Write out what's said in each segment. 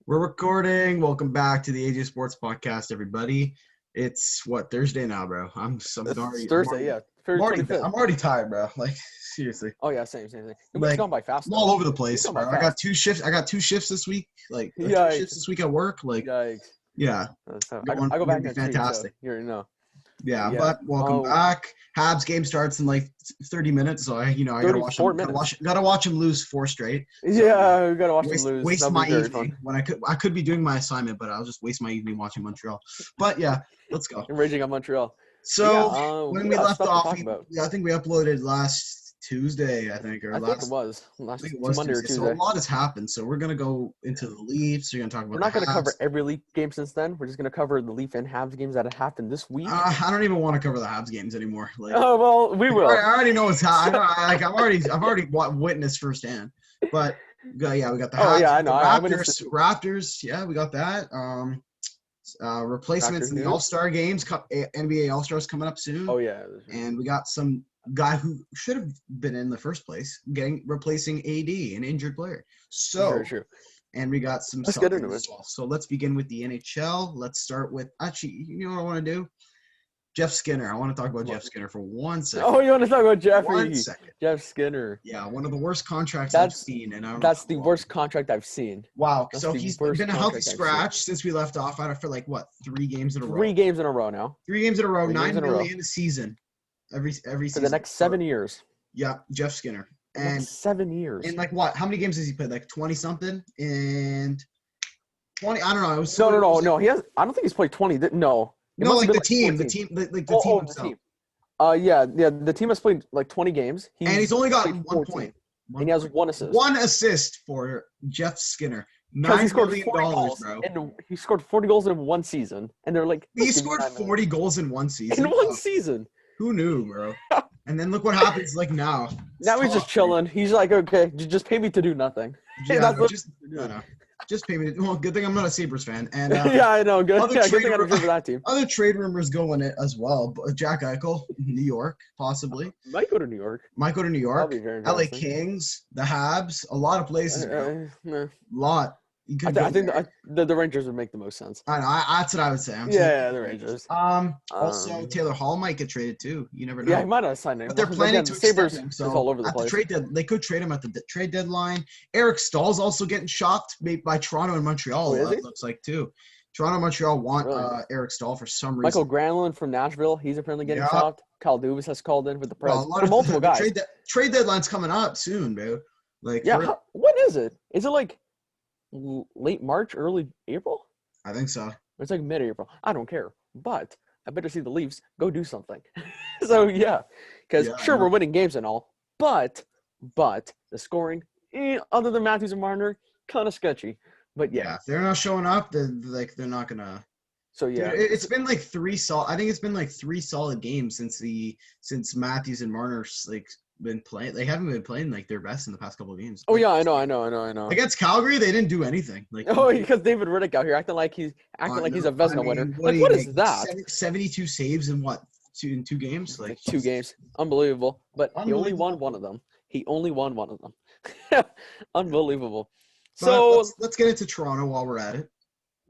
We're recording. Welcome back to the AJ Sports Podcast, everybody. It's Thursday now, bro. I'm It's already Thursday, yeah. February 25th. I'm already tired, bro. Like seriously. Oh, yeah, same. The week's Like gone by fast, I'm all though. over the Week's place, gone by bro. I got fast. two shifts. I got two shifts this week. Like two shifts Yikes. this week at work. Like Yikes. yeah, So I going go gonna back be next week, so fantastic. you already know. But Yeah, yeah. but welcome back. Habs game starts in like 30 minutes, so I gotta watch 34 them. minutes. Gotta watch them lose four straight. So Yeah, we got to watch them lose. waste That'll be my very fun. evening when I could be doing my assignment, but I'll just waste my evening watching Montreal. But yeah, let's go. And raging on Montreal. But yeah, So when we we got left stuff to off, talk about. I think we uploaded last Tuesday, I think, or I think it last. was. I Last think it was Monday or Tuesday. So a Tuesday. lot has happened. So we're gonna go into the Leafs. We're gonna talk We're about not the going to Habs. cover every Leaf game since then. We're just going to cover the Leaf and Habs games that have happened this week. I don't even want to cover the Habs games anymore. Like, Oh, well, we will. I already know what's happening. I've already witnessed firsthand. But yeah, we got the Habs. Oh, yeah, I the know. I witnessed it. Raptors. Yeah, we got that. Replacements in the All-Star games. NBA All-Stars coming up soon. Oh, yeah. And we got some guy who should have been in the first place replacing AD, an injured player. So, Very true. and we got some. Let's get into it. So let's begin with the NHL. Let's start with you know what I want to do? Jeff Skinner. I want to talk about Jeff Skinner for 1 second. Oh, you want to talk about Jeffy? 1 second. Jeff Skinner. Yeah, one of the worst contracts I've seen, and I don't know. That's the worst contract I've seen. Wow. So he's been a healthy scratch since we left off for like what, 3 games in a row? 3 games in a row now. 3 games in a row. 9 million a season. Every for season. The next 7 years. Yeah, Jeff Skinner. And 7 years. And like what? How many games has he played? Like 20 something? And 20. I don't know. It was No. He has. I don't think he's played 20. No. No, like the team himself. The team. Yeah. The team has played like 20 games. And he's only got 1 point. And he has 1 assist. 1 assist for Jeff Skinner. He scored $40 million, bro. And he scored 40 goals in 1 season. And they're like, he scored 40 goals in 1 season. In 1 season. Who knew, bro? And then look what happens like now. Now he's just chilling. He's like, okay, just pay me to do nothing. Yeah, just pay me. Well, good thing I'm not a Sabres fan. And yeah, I know. Good thing I don't for that team. Other trade rumors going as well. Jack Eichel, New York, possibly. Might go to New York. LA Kings, the Habs, a lot of places. A lot. I think the Rangers would make the most sense. I know. That's what I would say. The Rangers. Also, Taylor Hall might get traded too. You never know. Yeah, he might have signed him. But they're planning to Sabres extend him, so is all over the place. They could trade him at the trade deadline. Eric Stahl's also getting shopped by Toronto and Montreal. It looks like too. Toronto and Montreal want Eric Stahl for some reason. Michael Granlund from Nashville, he's apparently getting shopped. Kyle Dubas has called in with the Preds. Multiple guys. Trade deadline's coming up soon, bro. Like when is it? Is it like late March, early April? I think so. It's like mid-April. I don't care, but I better see the Leafs go do something. So yeah, because we're winning games and all, but the scoring, other than Matthews and Marner, kind of sketchy. But yeah, if they're not showing up, they're not gonna. So yeah, it's been like 3 solid. I think it's been like 3 solid games since Matthews and Marner's been playing. They haven't been playing like their best in the past couple of games. Oh yeah, I know. Against Calgary, they didn't do anything. Because David Riddick out here acting like he's a Vezina winner. What is that? 72 saves in what? In 2 games? Like 2 games. Unbelievable. But he only won one of them. Unbelievable. So let's get into Toronto while we're at it.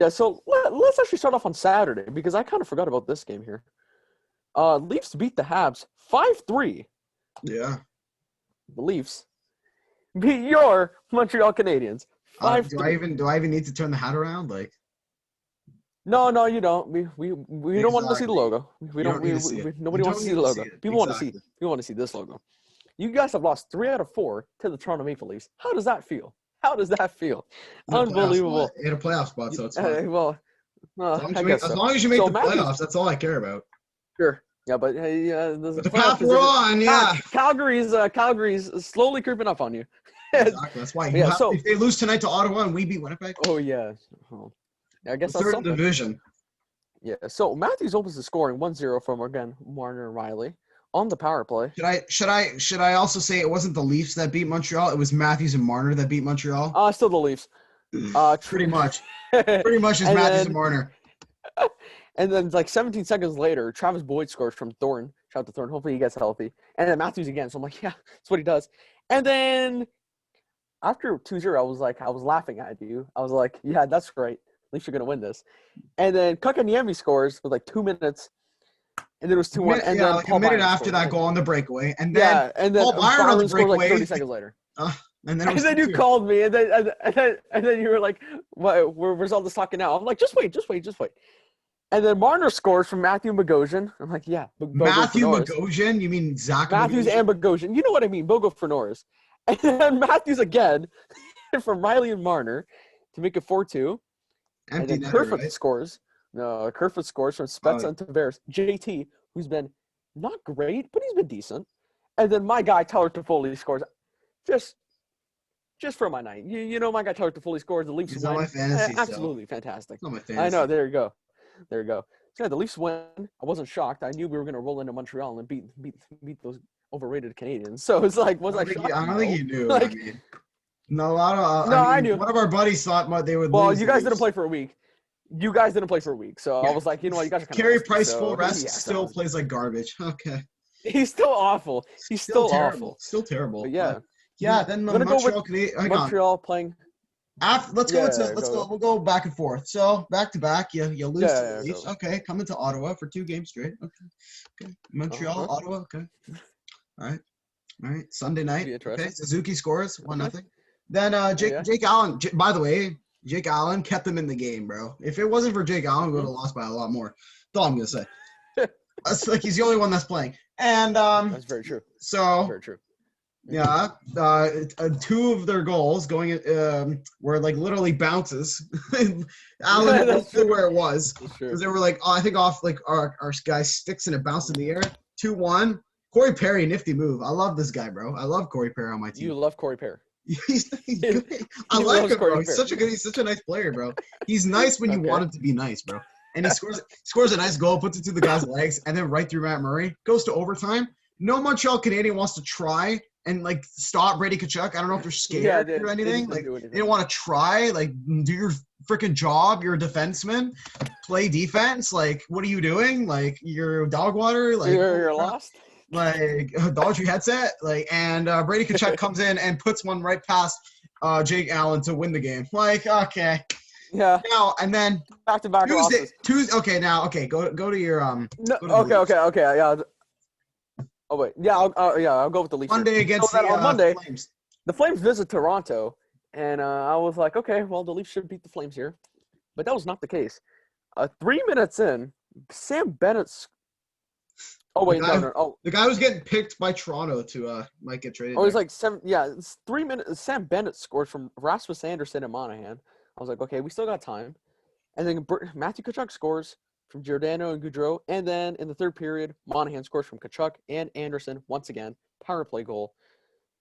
Yeah, so let's actually start off on Saturday because I kind of forgot about this game here. Leafs beat the Habs 5-3. Yeah. The Leafs beat your Montreal Canadiens 5-3. Do I even need to turn the hat around? No, you don't. We don't want to see the logo. Nobody wants to see the logo. People want to see this logo. You guys have lost 3 out of 4 to the Toronto Maple Leafs. How does that feel? Unbelievable. In a playoff spot, so it's fine. As long as you make the playoffs, that's all I care about. Sure. Yeah, but the path we're on, Calgary's slowly creeping up on you. Exactly. That's why. If they lose tonight to Ottawa and we beat Winnipeg. Oh yeah. I guess that's third division. Yeah. So Matthews opens the scoring 1-0 from again Marner and Riley on the power play. Should I also say it wasn't the Leafs that beat Montreal? It was Matthews and Marner that beat Montreal. Still the Leafs. Pretty much. Pretty much is Matthews and Marner. And then, 17 seconds later, Travis Boyd scores from Thornton. Shout out to Thornton. Hopefully he gets healthy. And then Matthews again. So I'm like, yeah, that's what he does. And then after 2-0, I was laughing at you. I was like, yeah, that's great. At least you're gonna win this. And then Kakanyemi scores with like 2 minutes, and then it was 2-1. And then like Paul a minute Byron after scores, that like, goal on the breakaway, and then and then Paul Byron on the scores like breakaway, 30 seconds later. And then you called me, and then you were like, "What? Where's all this talking now?" I'm like, "Just wait." And then Marner scores from Matthew Bogosian. I'm like, "Yeah, Matthew Bogosian? You mean Zach Matthews Bogosian? and Bogosian. You know what I mean? Bogo for Norris." And then Matthews again from Riley and Marner to make it 4-2. And then Kerfoot scores. No, Kerfoot scores from Spezza and Tavares. JT, who's been not great, but he's been decent. And then my guy Tyler Toffoli scores. Just for my night. You know my guy Tyler Toffoli scores. The Leafs win. On my fantasy absolutely fantastic. Not my fantasy. I know. There you go. So yeah, the Leafs win. I wasn't shocked. I knew we were going to roll into Montreal and beat those overrated Canadians. So it's like, was I shocked? I don't think you knew. Like, I mean, no, a lot of. I knew. One of our buddies thought they would. Well, you guys didn't play for a week. So I was like, you know what, you guys are kind Carey of Price full rest still plays like garbage. Okay. He's still awful. He's still awful. Still terrible. But yeah. Then the Montreal playing. Let's go. We'll go back and forth. So back to back, you lose to the Leafs. Okay, coming to Ottawa for 2 games straight. Okay. Montreal, Ottawa. Okay. All right. Sunday night. Okay. Suzuki scores 1-0. Then Jake Allen. By the way, Jake Allen kept them in the game, bro. If it wasn't for Jake Allen, we would have lost by a lot more. That's all I'm gonna say. That's like he's the only one that's playing. And that's very true. So very true. Yeah, 2 of their goals going were like literally bounces. Allen knew where it was because they were like, I think off like our guy's sticks and it bounced in the air. 2-1. Corey Perry, nifty move. I love this guy, bro. I love Corey Perry on my team. You love Corey Perry. He's good. I like him, bro. He's such a nice player, bro. He's nice when you want him to be nice, bro. And he scores a nice goal, puts it to the guy's legs, and then right through Matt Murray. Goes to overtime. No Montreal Canadian wants to try and like stop Brady Tkachuk. I don't know if they're scared or anything. They don't want to try. Like, do your freaking job. You're a defenseman. Play defense. Like, what are you doing? Like, you're dog water. Like, you're lost. Like, Dodgy headset. Like, and Brady Tkachuk comes in and puts one right past Jake Allen to win the game. Like, okay. Yeah. Now and then back-to-back Tuesday. Okay, now go to your Okay. Yeah. Oh wait, yeah, I'll go with the Leafs. Monday against on Monday, Flames. The Flames visit Toronto, and I was like, okay, well, the Leafs should beat the Flames here, but that was not the case. 3 minutes in, Sam Bennett's. Oh wait, no. The guy was getting picked by Toronto to might get traded. Oh, he's like 7. Yeah, it's 3 minutes. Sam Bennett scored from Rasmus Anderson and Monahan. I was like, okay, we still got time, and then Matthew Tkachuk scores from Giordano and Goudreau. And then in the third period, Monahan scores from Tkachuk and Anderson once again. Power play goal.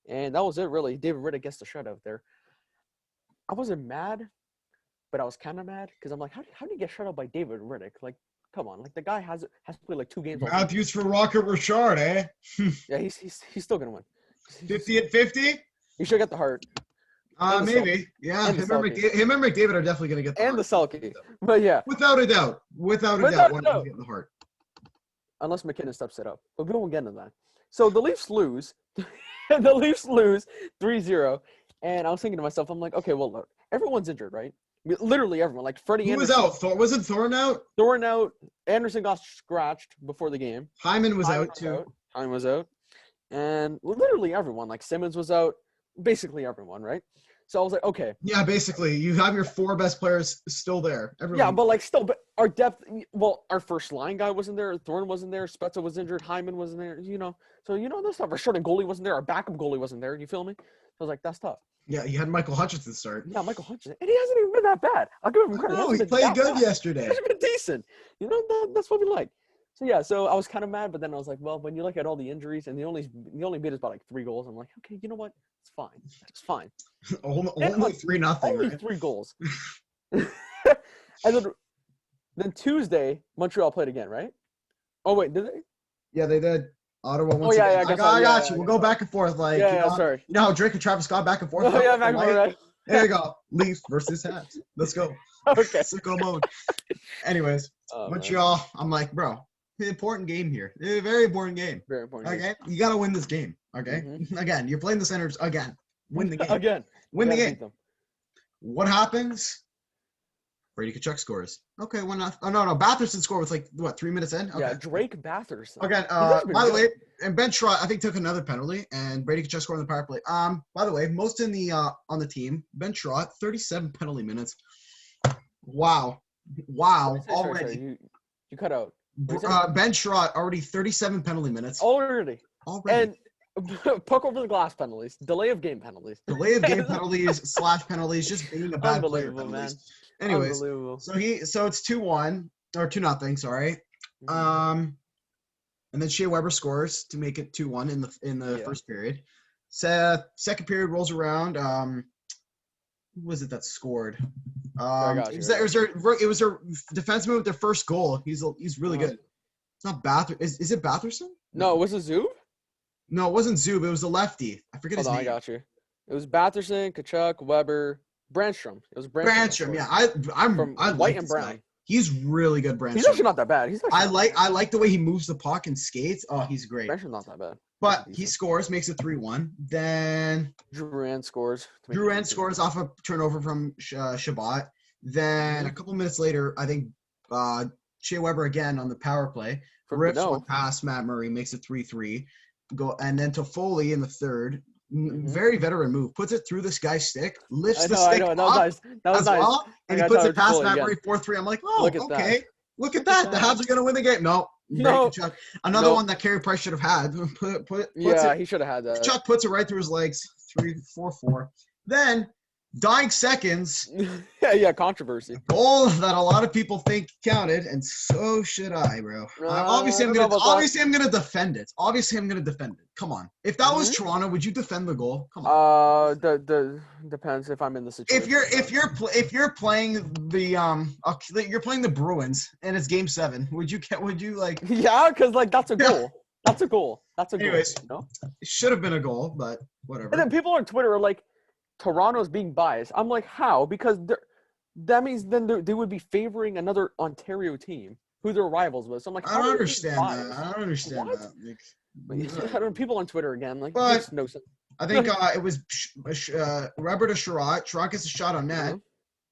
And that was it, really. David Riddick gets the shutout there. I wasn't mad, but I was kind of mad because I'm like, how did he get shut out by David Riddick? Like, come on. Like, the guy has played like 2 games. Matthews for Rocket Richard, eh? Yeah, he's still going to win. 50-50? He should get the Hart. Maybe. Yeah, him and McDavid are definitely going to get the Hart. And the Selke. But yeah. Without a doubt. One of them getting the Hart. Unless McKinnon steps it up. But we won't get into that. So the Leafs lose. The Leafs lose 3-0. And I was thinking to myself, I'm like, okay, well, look, everyone's injured, right? I mean, literally everyone. Like Freddie Anderson. Who was out? Wasn't Thorne out? Thorne out. Anderson got scratched before the game. Hyman was out, too. Hyman was out. And literally everyone. Like Simmons was out. Basically everyone, right? So I was like, okay. Yeah, basically, you have your 4 best players still there. Everyone. Yeah, but our depth. Well, our first line guy wasn't there. Thorne wasn't there. Spezza was injured. Hyman wasn't there. So this stuff. Our starting goalie wasn't there. Our backup goalie wasn't there. You feel me? I was like, that's tough. Yeah, you had Michael Hutchinson start. Yeah, Michael Hutchinson, and he hasn't even been that bad. I'll give him credit. No, he played good yesterday. He's been decent. That's what we like. So yeah, so I was kind of mad, but then I was like, well, when you look at all the injuries and the only beat us by like 3 goals, I'm like, okay, you know what? It's fine. It's fine. only 3-0. Only right? 3 goals. And then Tuesday, Montreal played again, right? Oh wait, did they? Yeah, they did. Ottawa once again. I got you. We'll go back and forth. Like, sorry. You know how Drake and Travis got back and forth? Oh, yeah, back and forth. Right? There you go. Leafs versus Habs. Let's go. Okay. Sicko mode. Anyways, Montreal, man. I'm like, bro, important game here. Very important game. Very important. Okay? You got to win this game. Okay? Mm-hmm. Again, you're playing the Senators again. Win the game. Again. Win the game. What happens? Brady Tkachuk scores. Okay, one not. Oh no, Batherson scored with 3 minutes in. Okay. Yeah, Drake Batherson. Again, by the way, and Ben Sherratt I think took another penalty, and Brady Tkachuk scored on the power play. By the way, most in the on the team, Ben Sherratt 37 penalty minutes. Wow, already. You cut out. Ben Sherratt already 37 penalty minutes. Already. And puck over the glass penalties, delay of game penalties, / penalties, just being a bad player. Unbelievable, man. Anyways, so it's 2-1 or 2-0. Sorry. And then Shea Weber scores to make it 2-1 in the first period. Second period rolls around. Who was it that scored? It was their defenseman with their first goal. He's really good. It's not Batherson. Is it Batherson? No, was it Zub? No, it wasn't Zub. It was the lefty. I forget his name. I got you. It was Batherson, Tkachuk, Weber, Brandstrom. It was Brandstrom. Yeah, I White and Brown. Guy. He's really good, Brandstrom. He's actually not that bad. I like the way he moves the puck and skates. Oh, he's great. Brandstrom's not that bad. But he scores, makes it 3-1. Then Drouin scores. Drouin scores off a turnover from Shabbat. Then a couple minutes later, I think Shea Weber again on the power play rips one past Matt Murray, makes it 3-3. And then Toffoli in the third. Very veteran move. Puts it through this guy's stick, lifts the stick up that was nice. Well, and he puts it past Matt Murray 4-3. I'm like, oh, okay. Look at that. The Habs are going to win the game. No. Another one that Carey Price should have had. He should have had that. Chuck puts it right through his legs. 3-4-4. Then, dying seconds. Controversy. Goal that a lot of people think counted, and so should I, bro. Obviously, I'm gonna defend it. Come on. If that was Toronto, would you defend the goal? Come on. Depends if I'm in the situation. If you're playing the Bruins and it's Game 7, would you like? Yeah, because that's a goal. That's a goal. Anyways, it should have been a goal, but whatever. And then people on Twitter are like, Toronto's being biased. I'm like, how? Because that means then they would be favoring another Ontario team who they're rivals with. So I'm like, I don't understand that. I don't understand what? that. I don't know, people on Twitter again, makes no sense. I think it was Robert Sherratt. Sherratt gets a shot on net.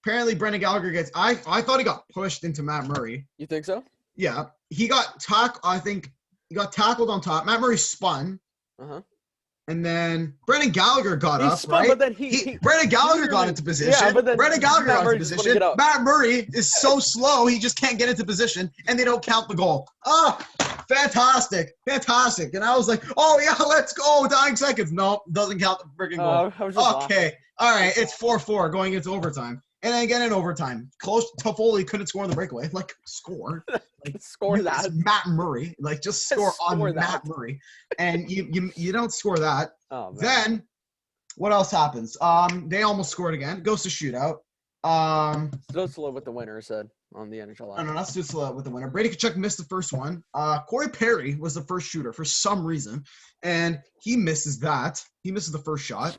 Apparently, Brendan Gallagher gets. I thought he got pushed into Matt Murray. You think so? Yeah, he got tackled. I think he got tackled on top. Matt Murray spun. And then Brendan Gallagher got up, right? But then Brendan Gallagher got into position. Yeah, but then Brendan Gallagher got into position. Matt Murray is so slow, he just can't get into position, and they don't count the goal. Fantastic. And I was like, oh, yeah, let's go. Dying seconds. No, doesn't count the freaking goal. Okay. All right, it's 4-4 going into overtime. And then again in overtime, Toffoli couldn't score on the breakaway. Score. Score that. Matt Murray. Just score on Matt Murray. And you don't score that. Oh, man. Then, what else happens? They almost scored again. Goes to shootout. Stutzla with the winner said on the NHL line. No, not Stutzla with the winner. Brady Tkachuk missed the first one. Corey Perry was the first shooter for some reason. And he misses that. He misses the first shot.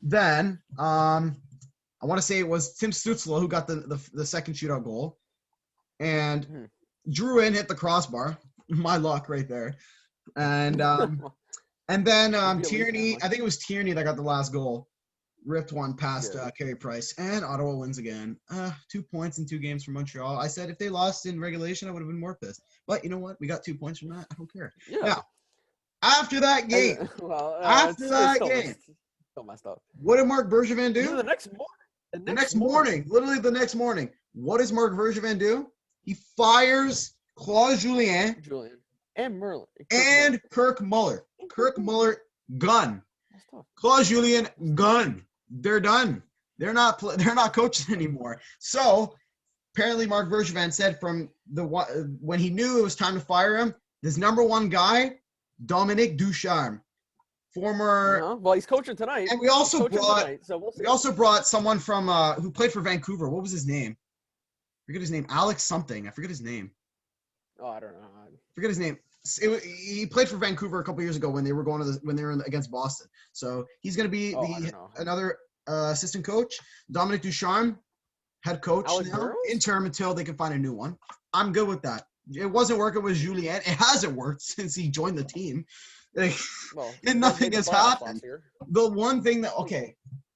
Then, I want to say it was Tim Stutzla who got the second shootout goal. And Drouin hit the crossbar. My luck right there. And then Tierney, I think it was Tierney that got the last goal. Ripped one past Carey Price. And Ottawa wins again. 2 points in 2 games from Montreal. I said if they lost in regulation, I would have been more pissed. But you know what? We got 2 points from that. I don't care. Yeah. Now, after that game. Still messed up. What did Marc Bergevin do? The next morning. Literally the next morning. What does Marc Bergevin do? He fires Claude Julien and Merlin and Kirk Muller. Kirk Muller, gun. Claude Julien, gun. They're done. They're not coaching anymore. So apparently Marc Bergevin said from when he knew it was time to fire him, this number 1 guy, Dominique Ducharme. Former. Well, he's coaching tonight. And we also brought someone from who played for Vancouver. What was his name? I forget his name. Alex something. I forget his name. Oh, I don't know. Forget his name. He played for Vancouver a couple years ago when they were against Boston. So he's going to be another assistant coach. Dominic Ducharme, head coach now, interim until they can find a new one. I'm good with that. It wasn't working with Julien. It hasn't worked since he joined the team. Like, Well, and nothing has happened. Year. The one thing that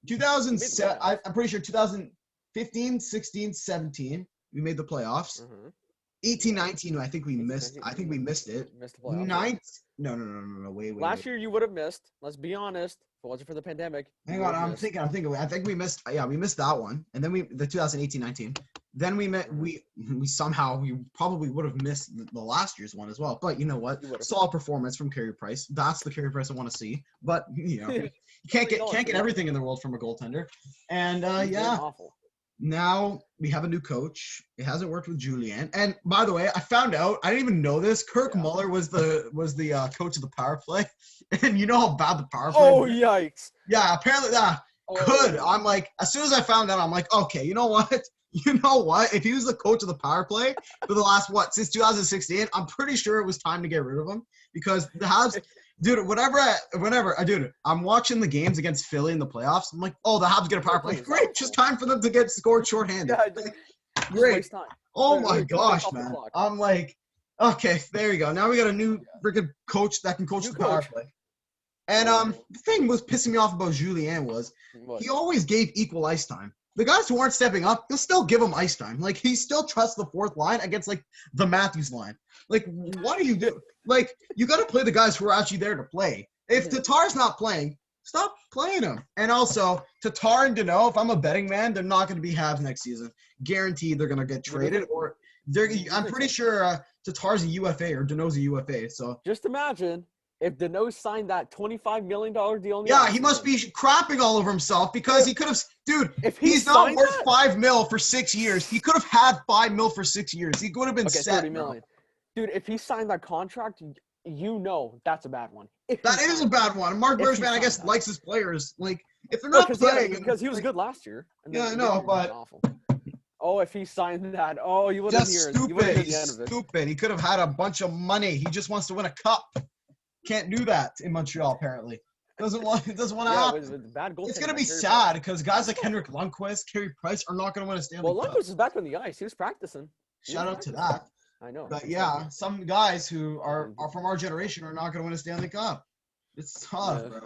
2007, I'm pretty sure 2015, 16, 17, we made the playoffs. 18, 19, I think we missed. I think we missed it. Missed the playoffs. No. Wait. Last year you would have missed. Let's be honest. If it wasn't for the pandemic. Hang on, I'm thinking. I think we missed. Yeah, we missed that one, and then the 2018-19. Then we met. We probably would have missed the last year's one as well. But you know what? Solid performance from Carey Price. That's the Carey Price I want to see. But you can't get everything in the world from a goaltender. And awful. Now we have a new coach. It hasn't worked with Julien. And by the way, I found out, I didn't even know this. Kirk Muller was the coach of the power play. And you know how bad the power play is? Yikes. Yeah, apparently that could. I'm like, as soon as I found out, I'm like, okay, you know what? If he was the coach of the power play for the last, since 2016, I'm pretty sure it was time to get rid of him because the Habs, dude, dude, I'm watching the games against Philly in the playoffs. I'm like, oh, the Habs get a power play. Great, just time for them to get scored shorthanded. Yeah, great. Oh my gosh, man. I'm like, okay, there you go. Now we got a new freaking coach that can coach the power play. And the thing was pissing me off about Julien was he always gave equal ice time. The guys who aren't stepping up, he'll still give them ice time. Like, he still trusts the fourth line against, like, the Matthews line. Like, what do you do? Like, you got to play the guys who are actually there to play. If Tatar's not playing, stop playing him. And also, Tatar and Danault, if I'm a betting man, they're not going to be Habs next season. Guaranteed they're going to get traded. Or I'm pretty sure Tatar's a UFA or Danault's a UFA. So just imagine if Danault signed that $25 million deal. He must be crapping all over himself because he could have, dude. If he's not worth $5 million for 6 years, he could have had $5 million for 6 years. He could have been set. $30 million. Dude, if he signed that contract, that's a bad one. That is a bad one. Mark Bergevin, I guess, likes his players. Like, if they're not playing, because he was good last year. Yeah, I know, but awful. Oh, if he signed that, you would have heard the end of it. Stupid. He could have had a bunch of money. He just wants to win a cup. Can't do that in Montreal, apparently. It doesn't want to happen. It's going to be sad because guys like Henrik Lundqvist, Carey Price are not going to win a Stanley Cup. Well, Lundqvist is back on the ice. He was practicing. Shout out to that. I know. But yeah, some guys who are from our generation are not going to win a Stanley Cup. It's tough, bro.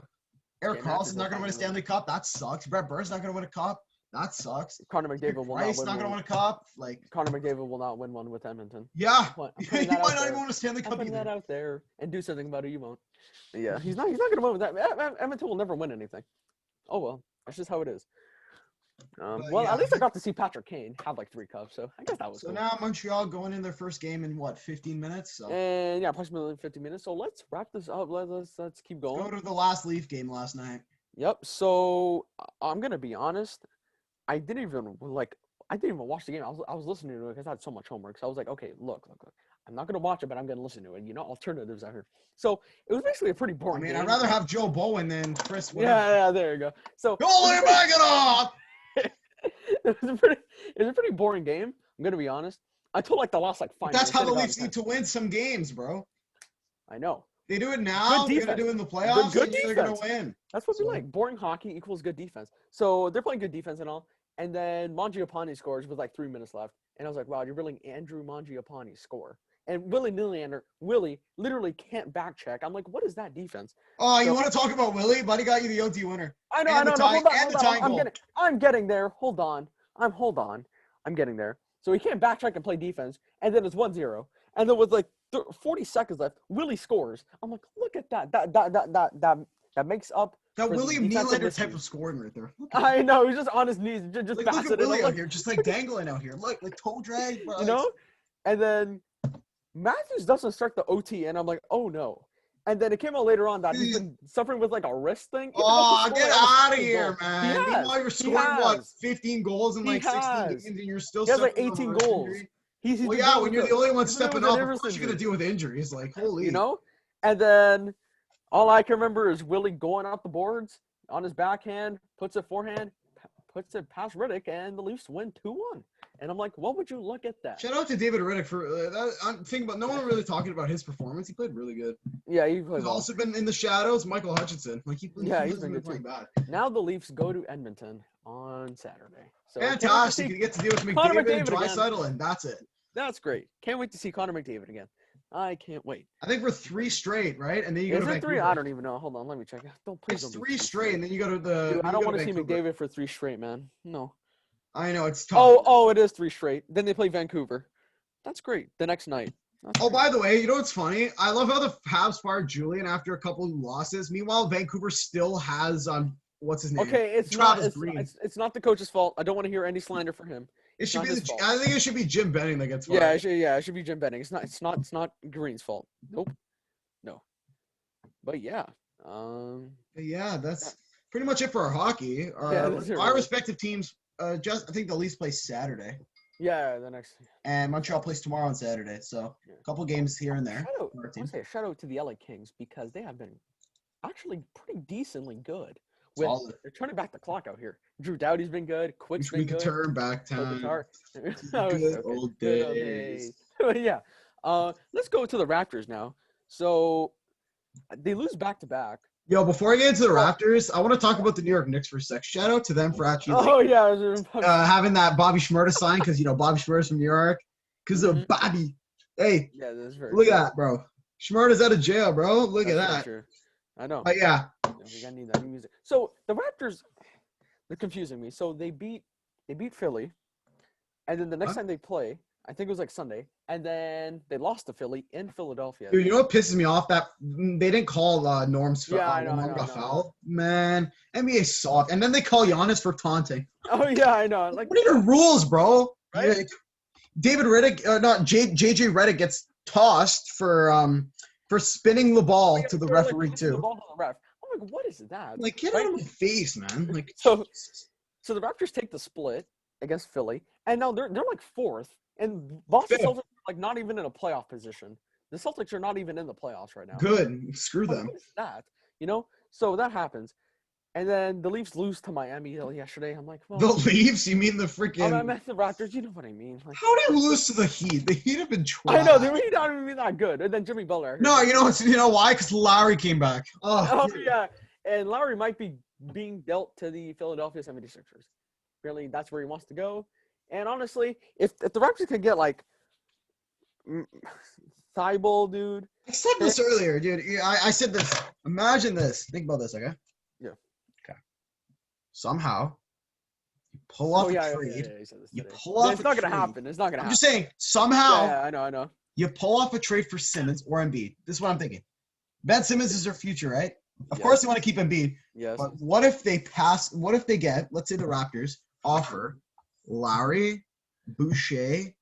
Erik Karlsson's not going to win a Stanley Cup. That sucks. Brett Burns not going to win a cup. That sucks. Connor McDavid will not win. Not going to win a cup. Like Connor McDavid will not win one with Edmonton. Yeah, he might not even win a Stanley Cup. Putting that out there and do something about it. You won't. Yeah, he's not going to win with that. Edmonton will never win anything. Oh well, that's just how it is. At least I got to see Patrick Kane have like 3 cups, so I guess that was. So cool. Now Montreal going in their first game in 15 minutes. So. And approximately 50 minutes. So let's wrap this up. Let's keep going. Go to the last Leaf game last night. Yep. So I'm gonna be honest. I didn't even watch the game. I was listening to it because I had so much homework. So I was like, okay, look. I'm not gonna watch it, but I'm gonna listen to it. Alternatives I heard. So it was basically a pretty boring game. I'd rather have Joe Bowen than Chris. Yeah, there you go. So goalie back it off. It was a pretty boring game. I'm gonna be honest. Until like the last 5 minutes. That's how the Leafs need to win some games, bro. I know. They do it now. They're gonna do it in the playoffs. They're gonna win. That's what we like. Boring hockey equals good defense. So they're playing good defense and all. And then Mangiapane scores with 3 minutes left. And I was like, wow, you're letting Andrew Mangiapane score. And Willie literally can't back check. I'm like, what is that defense? Oh, you want to talk about Willie? Buddy got you the OT winner. I know. I'm getting there. Hold on. I'm getting there. So he can't back check and play defense. And then it's 1-0. And then with 40 seconds left, Willie scores. I'm like, look at that. That makes up. That William Nylander type of scoring right there. I know. He's just on his knees. Just look at Willie out here. Just dangling out here. Look, toe drag. Bro. And then Matthews doesn't start the OT, and I'm like, oh no. And then it came out later on that he's been suffering with a wrist thing. Oh, get out of here, man. Meanwhile, you're scoring 15 goals in 16 games, and you're still he has 18 goals. When you're the only one stepping up, of course you're going to deal with injuries. Holy. And then all I can remember is Willie going out the boards on his backhand, puts it forehand, puts it past Riddick, and the Leafs win 2-1. And I'm like, what would you look at that? Shout out to David Riddick for that. I'm thinking about no one really talking about his performance. He played really good. Yeah, he's also been in the shadows. Michael Hutchinson, he's been good playing bad. Now the Leafs go to Edmonton on Saturday. So fantastic! You get to deal with McDavid and Draisaitl, and that's it. That's great. Can't wait to see Connor McDavid again. I can't wait. I think for 3 straight, right? And then you go Is to it Vancouver. 3? I don't even know. Hold on, let me check. Please It's don't be 3 straight, and then you go to the. Dude, I don't want to see Vancouver. McDavid for 3 straight, man. No. I know it's tough. Oh, it is 3 straight. Then they play Vancouver. That's great. The next night. By the way, you know what's funny? I love how the Habs fired Julian after a couple of losses. Meanwhile, Vancouver still has what's his name? Okay, it's Travis not. Green. It's not the coach's fault. I don't want to hear any slander for him. It should be I think it should be Jim Benning that gets fired. It should be Jim Benning. It's not Green's fault. Nope. No. But yeah. Yeah, that's pretty much it for our hockey. Our respective teams. I think the Leafs play Saturday. Yeah, the next. And Montreal plays tomorrow on Saturday. So a couple games here and there. I want to say a shout out to the LA Kings because they have been actually pretty decently good. They're turning back the clock out here. Drew Doughty's been good. Quick's been good. We can turn back time. Good old days. Yeah. Let's go to the Raptors now. So they lose back to back. Yo, before I get into the Raptors, I want to talk about the New York Knicks for a sec. Shout out to them for actually having that Bobby Shmurda sign because, Bobby Shmurda's from New York. Because of Bobby. Hey, yeah, that's very look at that, bro. Shmurda's out of jail, bro. Look at that. True. I know. But yeah. We gotta need that new music. So the Raptors, they're confusing me. So they beat Philly, and then the next time they play, I think it was like Sunday, and then they lost to Philly in Philadelphia. Dude, you know what pisses me off? That they didn't call Norm's foul. Yeah, I know. Foul. Man, NBA sucked. And then they call Giannis for taunting. Oh yeah, I know. Like, what are your rules, bro? Right? Like, David Riddick, JJ Redick gets tossed for spinning the ball to the referee too. The ball to the ref. I'm like, what is that? Like, get out of my face, man. Like, so the Raptors take the split against Philly, and now they're like 4th, and Boston Celtics are like not even in a playoff position. The Celtics are not even in the playoffs right now. Good, screw them. What is that? So that happens, and then the Leafs lose to Miami yesterday. I'm like, well, the Leafs? You mean the freaking? I meant the Raptors. You know what I mean? Like, how do you lose to the Heat? The Heat have been trash. I know the Heat not even that good, and then Jimmy Butler. No, you know why? Because Lowry came back. Oh yeah, and Lowry might be being dealt to the Philadelphia 76ers. Really, that's where he wants to go. And honestly, if the Raptors could get like Thibault, dude. I said this earlier, dude. I said this. Imagine this. Think about this, okay? Yeah. Okay. Somehow, you pull off a trade. You pull off. It's not gonna happen. It's not gonna happen. I'm just saying. Somehow. Yeah, I know. You pull off a trade for Simmons or Embiid. This is what I'm thinking. Ben Simmons is their future, right? Of course, they want to keep Embiid. Yes. But what if they pass? What if they get? Let's say the Raptors offer Lowry, Boucher,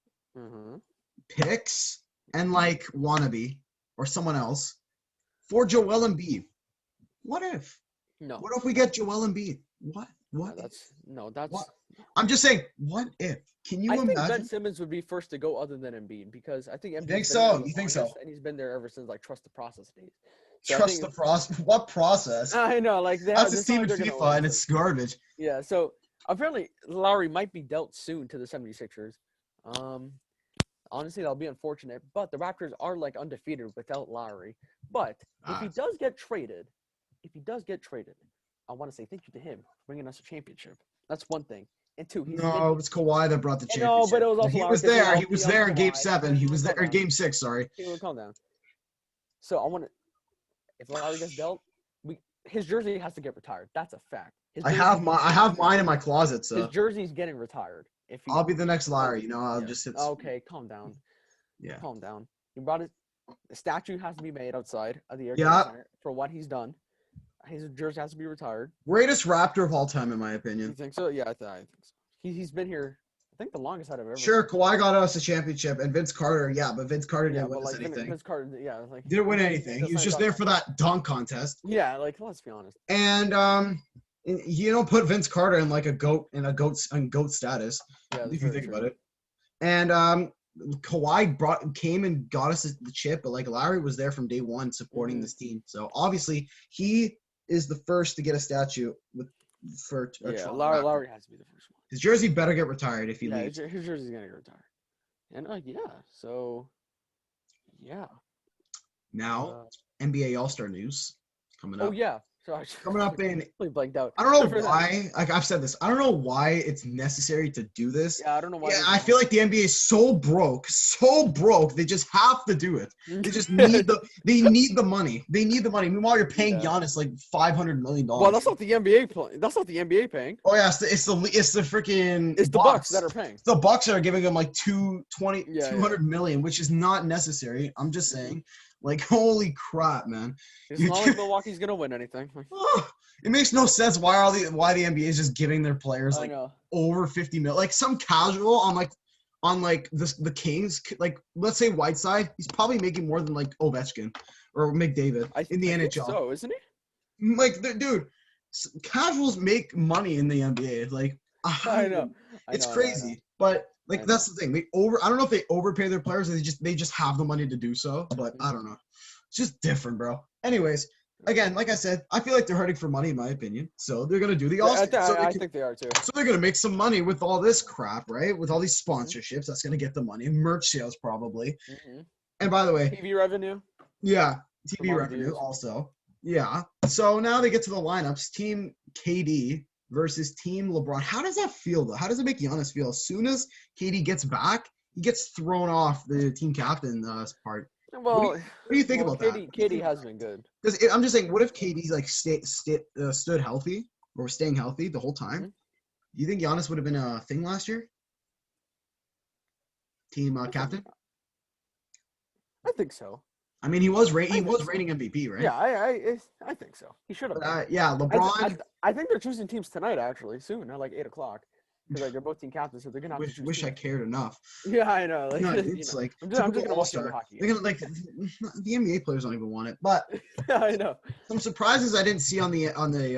picks, and like Wannabe or someone else for Joel Embiid. What if? No. What if we get Joel Embiid? What? That's. I'm just saying. What if? Can you imagine? I think Ben Simmons would be first to go other than Embiid because I think Embiid. You think so? And he's been there ever since like trust the process days. So trust the process. What process? I know, like that's a team in FIFA and it's garbage. Yeah. So apparently Lowry might be dealt soon to the 76ers. Honestly, that'll be unfortunate, but the Raptors are like undefeated without Lowry. But if he does get traded, I want to say thank you to him for bringing us a championship. That's one thing. And two, it was Kawhi that brought the championship. No, but it was also he was there. He was there in Game 7. He was there in Game 6. Sorry. Calm down. So I want to. If Lowry gets dealt, his jersey has to get retired. That's a fact. I have mine in my closet. So his jersey's getting retired. I'll be the next Lowry. I'll just hit. Okay, calm down. Yeah. Calm down. He brought it. A statue has to be made outside of the Air Center for what he's done. His jersey has to be retired. Greatest Raptor of all time, in my opinion. You think so? Yeah, I think so. He's been here. I think the longest out of ever. Sure, Kawhi got us a championship, and Vince Carter, but Vince Carter didn't win anything. Vince Carter, didn't win anything. He was just there for that dunk contest. Yeah, let's be honest. And you don't put Vince Carter in like a goat status. Yeah, if you think about it. And Kawhi came and got us the chip, but like Lowry was there from day one supporting this team. So obviously he is the first to get a statue Lowry has to be the first one. His jersey better get retired if he leaves. His jersey's gonna get retired. And Now, NBA All-Star news coming up. Oh yeah. coming up in. Really blanked out. I don't know why. Like I've said this, I don't know why it's necessary to do this. Yeah, I don't know why. Yeah, I feel like the NBA is so broke. They just have to do it. They just need they need the money. They need the money. Meanwhile, you're paying Giannis like $500 million. Well, that's not the NBA playing. That's not the NBA paying. Oh yeah, it's the freaking. It's the Bucks that are paying. The Bucks are giving him like 200 million, which is not necessary. I'm just saying. Like, holy crap, man. It's not like Milwaukee's going to win anything. It makes no sense why the NBA is just giving their players like over 50 mil. Like some casual on the Kings, like let's say Whiteside, he's probably making more than like Ovechkin or McDavid in the NHL. So, isn't he? Like, dude, casuals make money in the NBA. Like, I know. It's crazy. But like that's the thing. I don't know if they overpay their players or they just have the money to do so, but I don't know. It's just different, bro. Anyways, again, like I said, I feel like they're hurting for money in my opinion. So they're gonna do the All-Star. I think they are too. So they're gonna make some money with all this crap, right? With all these sponsorships, that's gonna get the money. Merch sales probably. Mm-hmm. And by the way, TV revenue. Yeah, TV revenue also. Yeah. So now they get to the lineups. Team KD versus Team LeBron. How does that feel, though? How does it make Giannis feel? As soon as KD gets back, he gets thrown off the team captain part. Well, what do you think about that? KD has been good. Because I'm just saying, what if KD's like stood healthy or staying healthy the whole time? Mm-hmm. Do you think Giannis would have been a thing last year? Team captain? I think so. I mean, he was reigning MVP, right? Yeah, I think so. He should have. Yeah, LeBron. I think they're choosing teams tonight, actually, soon, at like 8 o'clock. Because like they're both team captains, so they're gonna have to choose wish teams. I cared enough. Yeah, I know. Like, no, it's like I'm just gonna watch the hockey. They're gonna like the NBA players don't even want it, but yeah, I know. Some surprises I didn't see on the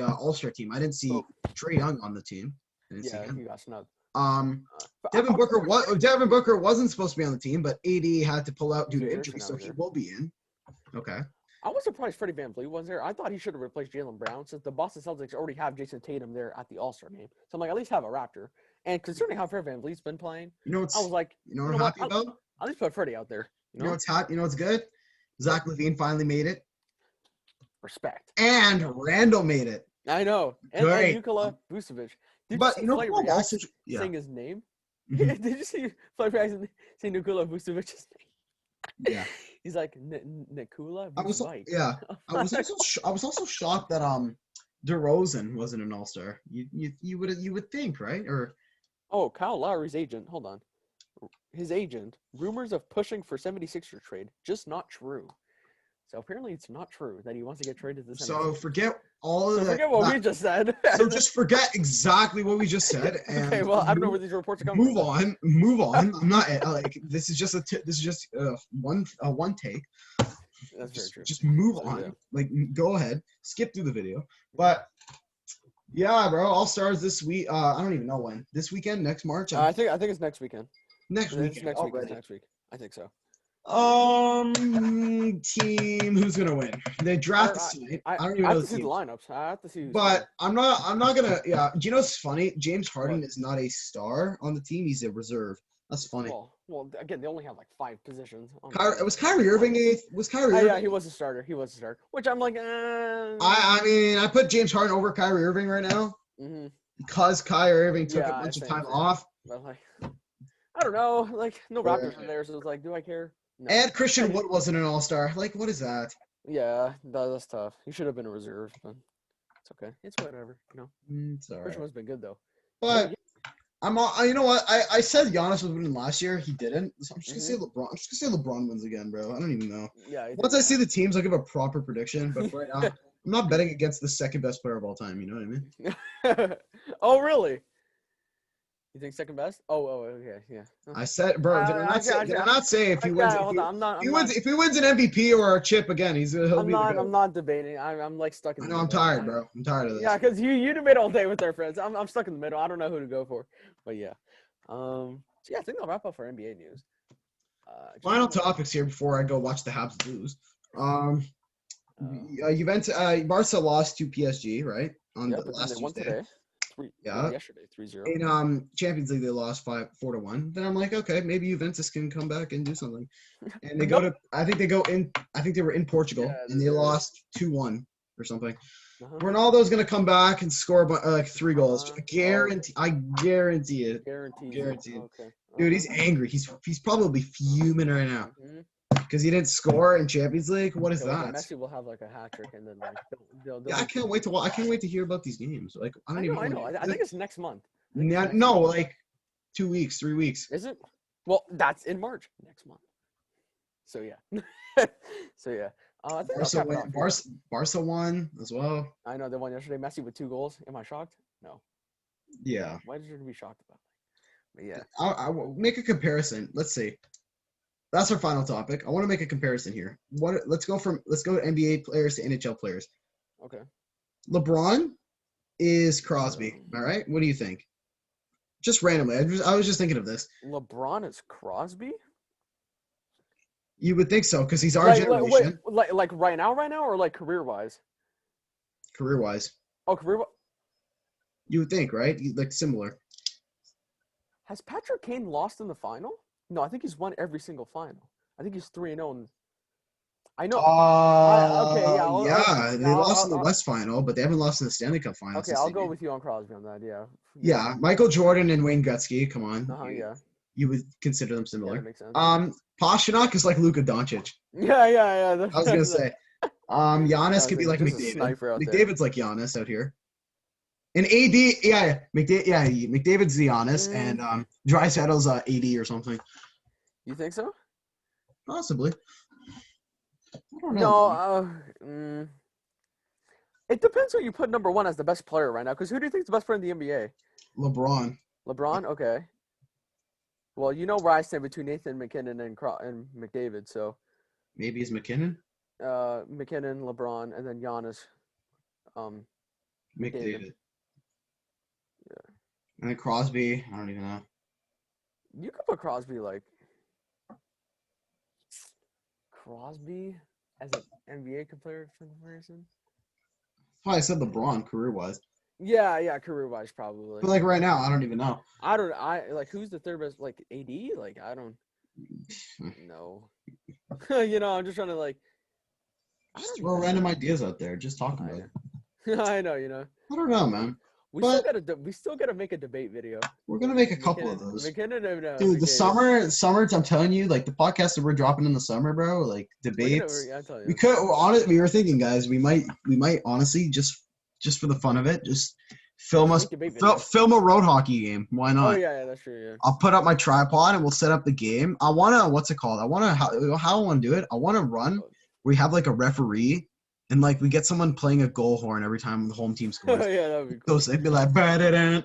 All-Star team. I didn't see Trae Young on the team. He got snubbed. Devin Booker wasn't supposed to be on the team, but AD had to pull out due to injury, so he will be in. Okay. I was surprised Freddie VanVleet wasn't there. I thought he should have replaced Jaylen Brown since the Boston Celtics already have Jason Tatum there at the All-Star game. So I'm like, at least have a Raptor. And considering how fair VanVleet's been playing, I was like, what I'm happy about? I'll just put Freddie out there. You know what's hot? You know what's good? Zach LaVine finally made it. Respect. And Randall made it. I know. And Nikola Vucevic. Did you see Flight Reaction saying his name? Mm-hmm. Did you see Flight Reaction saying Nikola Vucevic's name? Yeah. He's like Nikola. I was also shocked that DeRozan wasn't an All-Star. You would think, right? Or Kyle Lowry's agent. Hold on. His agent. Rumors of pushing for 76er trade. Just not true. So apparently it's not true that he wants to get traded to the 76ers. So forget all of that. Forget what we just said. So just forget exactly what we just said. And okay, well, I don't know where these reports are coming from. Move on. I'm not like this is just one take. That's very true. Just move on. Yeah. Like go ahead. Skip through the video. But yeah, bro, All-Stars this week. I don't even know when. This weekend, next March. I think it's next weekend. Next weekend. Next week. I think so. Team who's gonna win? They draft tonight. I don't even know have to see the lineups. I have to see. But I'm not gonna. Yeah. Do you know what's funny? James Harden is not a star on the team. He's a reserve. That's funny. Well, again, they only have like 5 positions. Was Kyrie Irving eighth? Yeah, he was a starter. Which I'm like. I mean, I put James Harden over Kyrie Irving right now because Kyrie Irving took a bunch of time off. But like, I don't know. Like, no Raptors in there, so it's like, do I care? No. And Christian Wood wasn't an All-Star. Like, what is that? Yeah, that's tough. He should have been a reserve, but it's okay. It's whatever, you know. It's all right. Christian Wood's been good though. But you know what? I said Giannis was winning last year. He didn't. So I'm just gonna say LeBron. I'm just gonna say LeBron wins again, bro. I don't even know. Yeah. Once I see the teams, I'll give a proper prediction. But right now, I'm not betting against the second best player of all time. You know what I mean? Oh, really? You think second best? Oh, okay, yeah. I said, bro. Did I not say if he wins? If he wins an MVP or a chip again, he'll be. I'm not debating. I'm like stuck in the middle. I'm tired, bro. I'm tired of this. Yeah, because you debate all day with our friends. I'm stuck in the middle. I don't know who to go for, but yeah. So yeah, I think I'll wrap up for NBA news. Final topics here before I go watch the Habs lose. Juventus, Barca lost to PSG, right? On the last Tuesday. Today. Yesterday, 3-0. In Champions League, they lost 4-1. Then I'm like, okay, maybe Juventus can come back and do something. And they go to, I think they were in Portugal, and they lost 2-1 or something. Ronaldo's gonna come back and score like 3 goals. I guarantee it. Guaranteed. Okay. Dude, he's angry. He's probably fuming right now because he didn't score in Champions League. What is that? Messi will have like a hat trick and then like. Yeah, I can't wait to hear about these games. Like I know. I think it's next month. No, like 2 weeks, 3 weeks. Is it? Well, that's in March next month. So yeah. I think Barca won as well. I know they won yesterday. Messi with 2 goals. Am I shocked? No. Yeah. Why did you be shocked about that? But yeah. I will make a comparison. Let's see. That's our final topic. I want to make a comparison here. Let's go NBA players to NHL players. Okay. LeBron is Crosby. All right. What do you think? Just randomly. I was just thinking of this. LeBron is Crosby? You would think so, because he's our generation. Like right now, or like career-wise? Career-wise. Oh, career-wise? You would think, right? Like similar. Has Patrick Kane lost in the final? No, I think he's won every single final. I think he's 3-0. I know. They lost in the West Final, but they haven't lost in the Stanley Cup Final. Okay, I'll go with you on Crosby on that. Yeah. Yeah, Michael Jordan and Wayne Gretzky. Come on. Yeah. You would consider them similar. Yeah, that makes sense. Pasternak is like Luka Doncic. Yeah. I was gonna say. Giannis could be like McDavid. McDavid's like Giannis out here. And AD, McDavid's the Giannis, and Draisaitl's AD or something. You think so? Possibly. I don't know. No, it depends who you put number 1 as the best player right now. Because who do you think is the best player in the NBA? LeBron. LeBron? Okay. Well, you know where I stand between Nathan McKinnon and McDavid, so. Maybe it's McKinnon? McKinnon, LeBron, and then Giannis. McDavid. Yeah. And then Crosby, I don't even know. You could put Crosby as an NBA player for comparison. That's why I said LeBron career-wise. Yeah, career-wise probably. But like right now, I don't even know. Who's the third best? Like AD? Like I don't know. I'm just trying to just throw random ideas out there. Just talking about it. I know. I don't know, man. We still gotta make a debate video. We're gonna make a couple of those. McKinnon, dude, the summer. I'm telling you, like the podcast that we're dropping in the summer, bro. Like debates. We were thinking, guys. We might honestly just for the fun of it, just film a road hockey game. Why not? Oh yeah, that's true. Yeah. I'll put up my tripod and we'll set up the game. I wanna what's it called? How I wanna do it. I wanna run. We have like a referee. And like we get someone playing a goal horn every time the home team scores. Yeah, that would be cool. So they'd be like, and I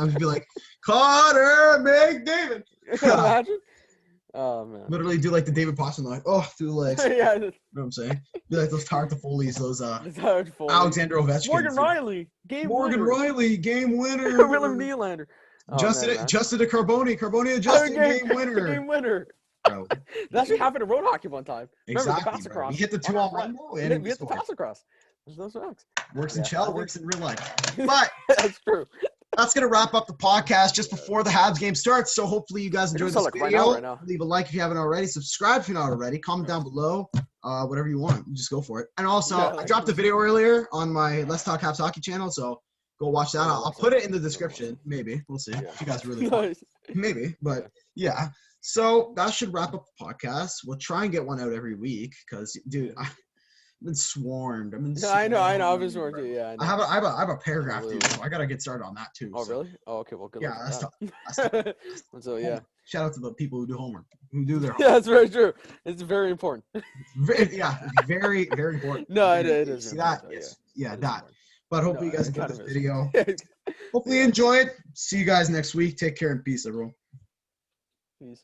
would be like, Carter McDavid. Imagine. Oh man. Literally do like the David Pastrnak, through the legs. Yeah. You know what I'm saying? Be like those Tarek Toffoli's, those Alexander Ovechkin. Morgan Riley, game winner. William Nylander. Justin to Carboni, Justin, game winner. Game winner. Bro. That actually happened in road hockey one time. Exactly, remember the pass across? We hit the 2-on-1 goal and we hit the pass across. Those facts. Works in Chell, works in real life. But that's true. That's gonna wrap up the podcast just before the Habs game starts. So hopefully you guys enjoyed this video. Right now. Leave a like if you haven't already. Subscribe if you're not already. Comment down below. Whatever you want. Just go for it. And also, I dropped a video earlier on my Let's Talk Habs Hockey channel, so go watch that. I'll put it in the description. Maybe. We'll see. If you guys really want. Maybe. But yeah. So that should wrap up the podcast. We'll try and get one out every week because, dude, I've been swarmed. I know. I've been swarmed too. Yeah. I have a paragraph too, so I gotta get started on that too. Oh really? Oh okay. Well, good. Yeah, that's tough. So yeah. Shout out to the people who do homework, who do their homework. Yeah, that's very true. It's very important. Very, very important. No, it is. See that? Yeah, that. But hopefully you guys enjoyed this video. Hopefully you enjoyed. See you guys next week. Take care and peace, everyone. Peace.